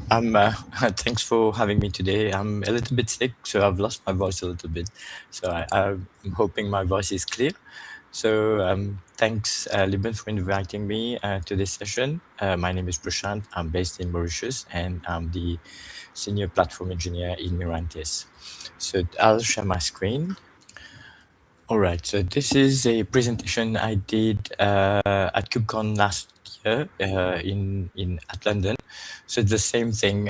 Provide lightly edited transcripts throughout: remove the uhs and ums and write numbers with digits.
Thanks for having me today. I'm a little bit sick, so I've lost my voice a little bit. So I'm hoping my voice is clear. So thanks, Liban, for inviting me to this session. My name is Prashant. I'm based in Mauritius, and I'm the senior platform engineer in Mirantis. So I'll share my screen. All right, so this is a presentation I did at KubeCon last year in at London. So it's the same thing,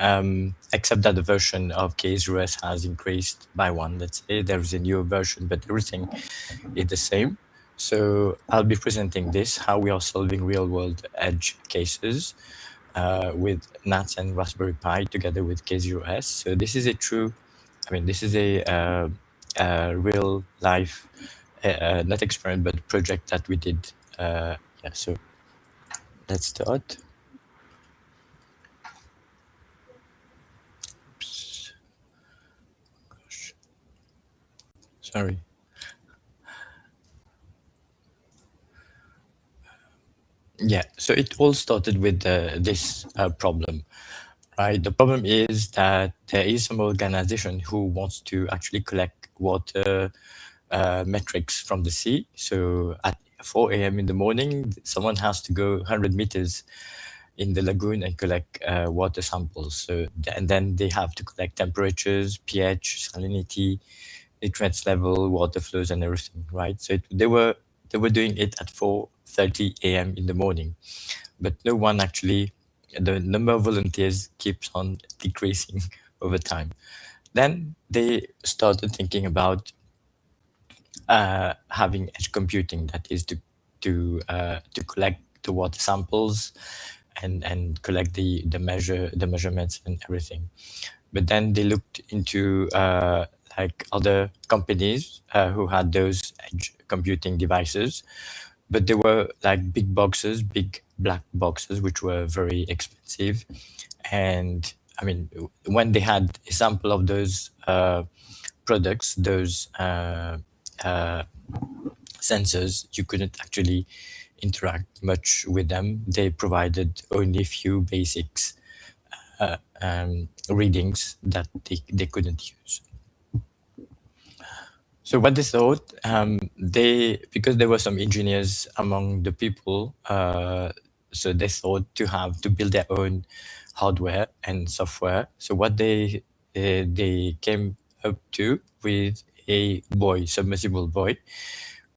except that the version of k0s has increased by one. Let's say there is a newer version, but everything is the same. So I'll be presenting this, how we are solving real-world edge cases with NATS and Raspberry Pi together with k0s. So this is a true, this is a real life not experiment, but project that we did. Yeah, so let's start. Oops. Gosh. Sorry. Yeah, so it all started with this problem, right? The problem is that there is some organization who wants to actually collect water metrics from the sea. So at 4 a.m. in the morning, someone has to go 100 meters in the lagoon and collect water samples. So and then they have to collect temperatures, pH, salinity, nutrients level, water flows, and everything, right? So they were doing it at 4:30 a.m. in the morning, but no one actually. The number of volunteers keeps on decreasing over time. Then they started thinking about having edge computing, that is to collect the water samples and collect the measurements and everything. But then they looked into like other companies who had those edge computing devices, but they were like big boxes, big black boxes, which were very expensive. And when they had a sample of those products, those sensors, you couldn't actually interact much with them. They provided only few basics readings that they couldn't use. So what they thought, because there were some engineers among the people, so they thought to build their own hardware and software. So what they came up to with a buoy, submersible buoy,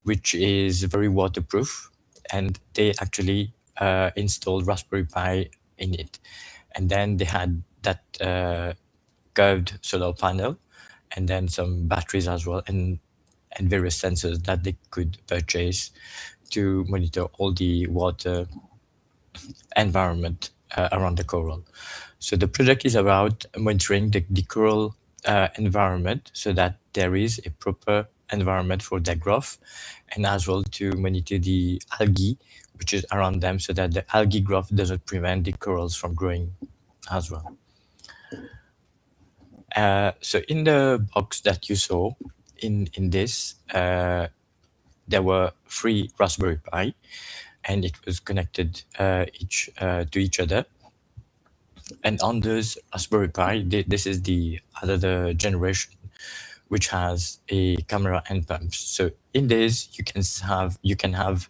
which is very waterproof, and they actually installed Raspberry Pi in it, and then they had that curved solar panel, and then some batteries as well, and various sensors that they could purchase to monitor all the water environment around the coral. So the project is about monitoring the coral environment so that there is a proper environment for their growth, and as well to monitor the algae which is around them so that the algae growth doesn't prevent the corals from growing as well. So in the box that you saw in this, there were 3 Raspberry Pi, and it was connected to each other. And on those Raspberry Pi, this is the other generation, which has a camera and pumps. So in this, you can have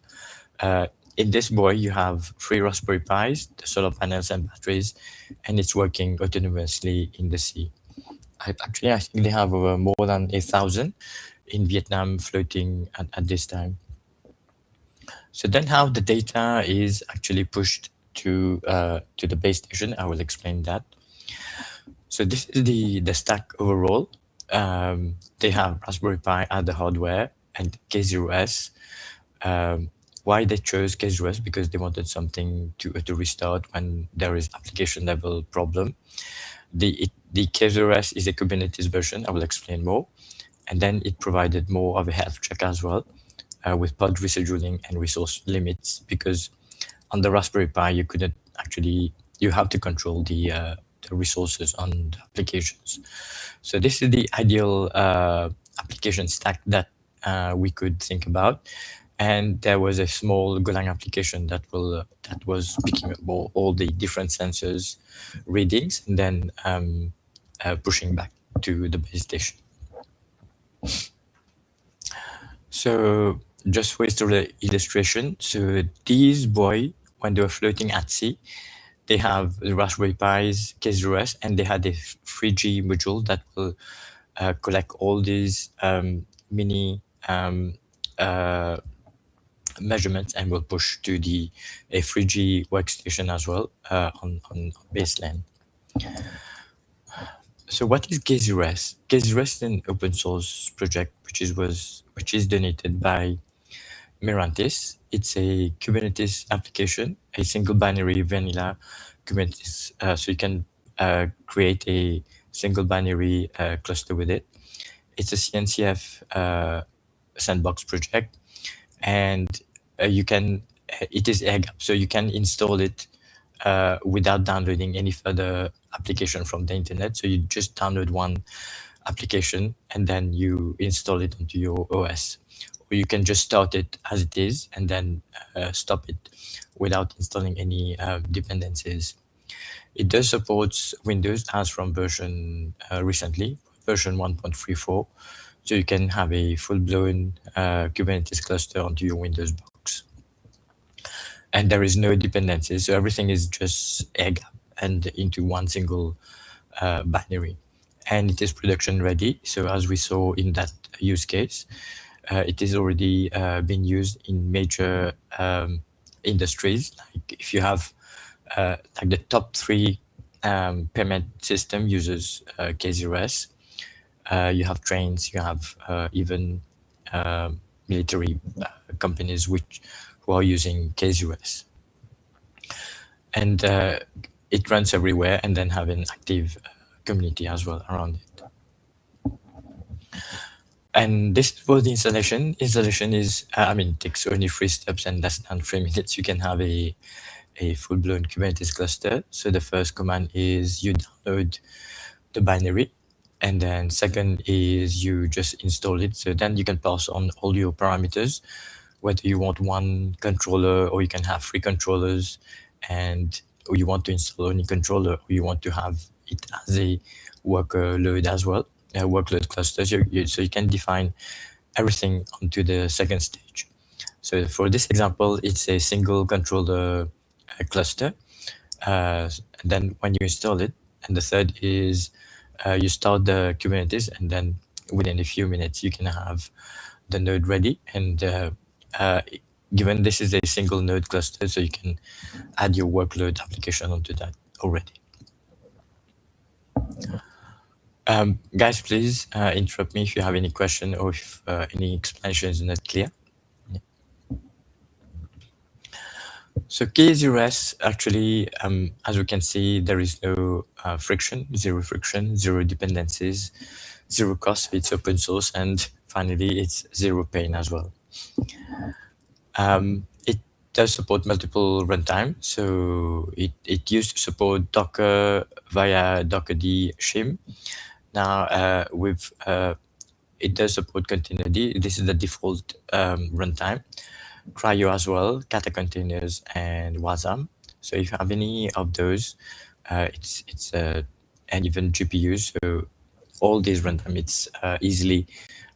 in this boy you have 3 Raspberry Pis, the solar panels and batteries, and it's working autonomously in the sea. I think they have more than 1,000 in Vietnam floating at this time. So then how the data is actually pushed to the base station, I will explain that. So this is the stack overall. They have Raspberry Pi as the hardware and k0s. Why they chose k0s? Because they wanted something to restart when there is application level problem. The k0s is a Kubernetes version. I will explain more. And then it provided more of a health check as well, with pod rescheduling and resource limits, because on the Raspberry Pi, you have to control the resources on the applications. So this is the ideal application stack that we could think about. and there was a small Golang application that was picking up all the different sensors readings and then pushing back to the base station. So just for the illustration, so these boys, when they were floating at sea, they have the Raspberry Pis, k0s, and they had a 3G module that will collect all these mini uh, measurements and will push to the a 3G workstation as well on baseline. So what is k0s? k0s is an open source project which is donated by Mirantis. It's a Kubernetes application, a single binary vanilla Kubernetes. So you can create a single binary cluster with it. It's a CNCF sandbox project, and you can. It is air gap, so you can install it without downloading any further application from the internet. So you just download one application and then you install it onto your OS. Or you can just start it as it is and then stop it without installing any dependencies. It does support Windows as from version recently, version 1.34. So you can have a full-blown Kubernetes cluster onto your Windows box. And there is no dependencies, so everything is just air gap and into one single binary. And it is production ready. So as we saw in that use case, it is already being used in major industries. Like if you have like the top 3 payment system uses k0s. You have trains, you have even military companies who are using k0s. And it runs everywhere and then have an active community as well around it. And this was the installation. Installation is, takes only 3 steps and less than 3 minutes. You can have a full-blown Kubernetes cluster. So the first command is you download the binary. And then second is you just install it. So then you can pass on all your parameters, whether you want one controller or you can have 3 controllers, or you want to install only controller, or you want to have it as a workload as well, a workload cluster. So you can define everything onto the second stage. So for this example, it's a single controller cluster. Then when you install it, and the third is you start the Kubernetes, and then within a few minutes you can have the node ready. And given this is a single node cluster, so you can add your workload application onto that already. Guys, please interrupt me if you have any question or if any explanation is not clear. Yeah. So k0s actually, as we can see, there is no friction, zero dependencies, zero cost. It's open source, and finally, it's zero pain as well. It does support multiple runtime. So it used to support Docker via Dockerd shim. Now it does support Containerd. This is the default runtime. Cryo as well, Kata containers, and Wasm. So if you have any of those, it's and even GPUs. So all these runtime, it's easily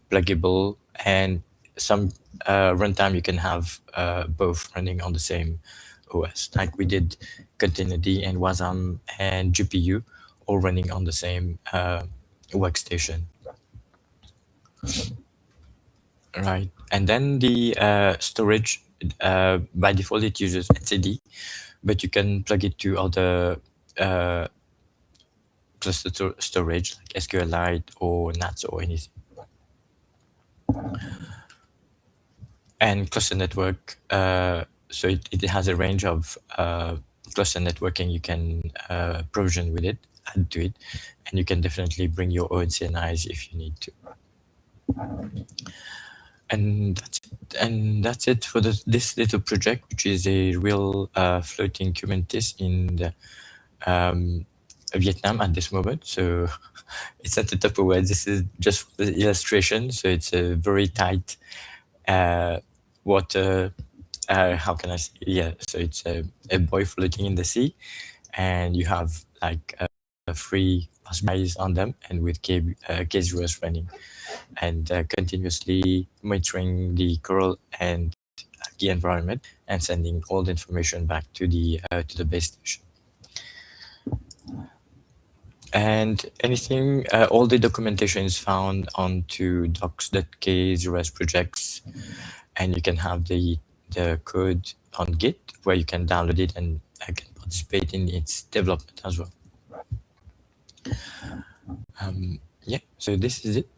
pluggable, and some runtime you can have both running on the same OS. Like we did Containerd and Wasm and GPU all running on the same workstation. Right, and then the storage, by default it uses etcd, but you can plug it to other cluster storage like SQLite or NATS or anything. And cluster network, so it has a range of cluster networking you can provision with it, add to it, and you can definitely bring your own CNIs if you need to. And that's it for this little project, which is a real floating Kubernetes in Vietnam at this moment. So it's at the top of where this is just for the illustration. So it's a very tight water. How can I say? Yeah, so it's a buoy floating in the sea, and you have like three raspberries on them, and with k0s running, and continuously monitoring the coral and the environment, and sending all the information back to the base station. And anything, all the documentation is found onto docs.k0s projects, and you can have the code on Git where you can download it and can participate in its development as well. Yeah, so this is it.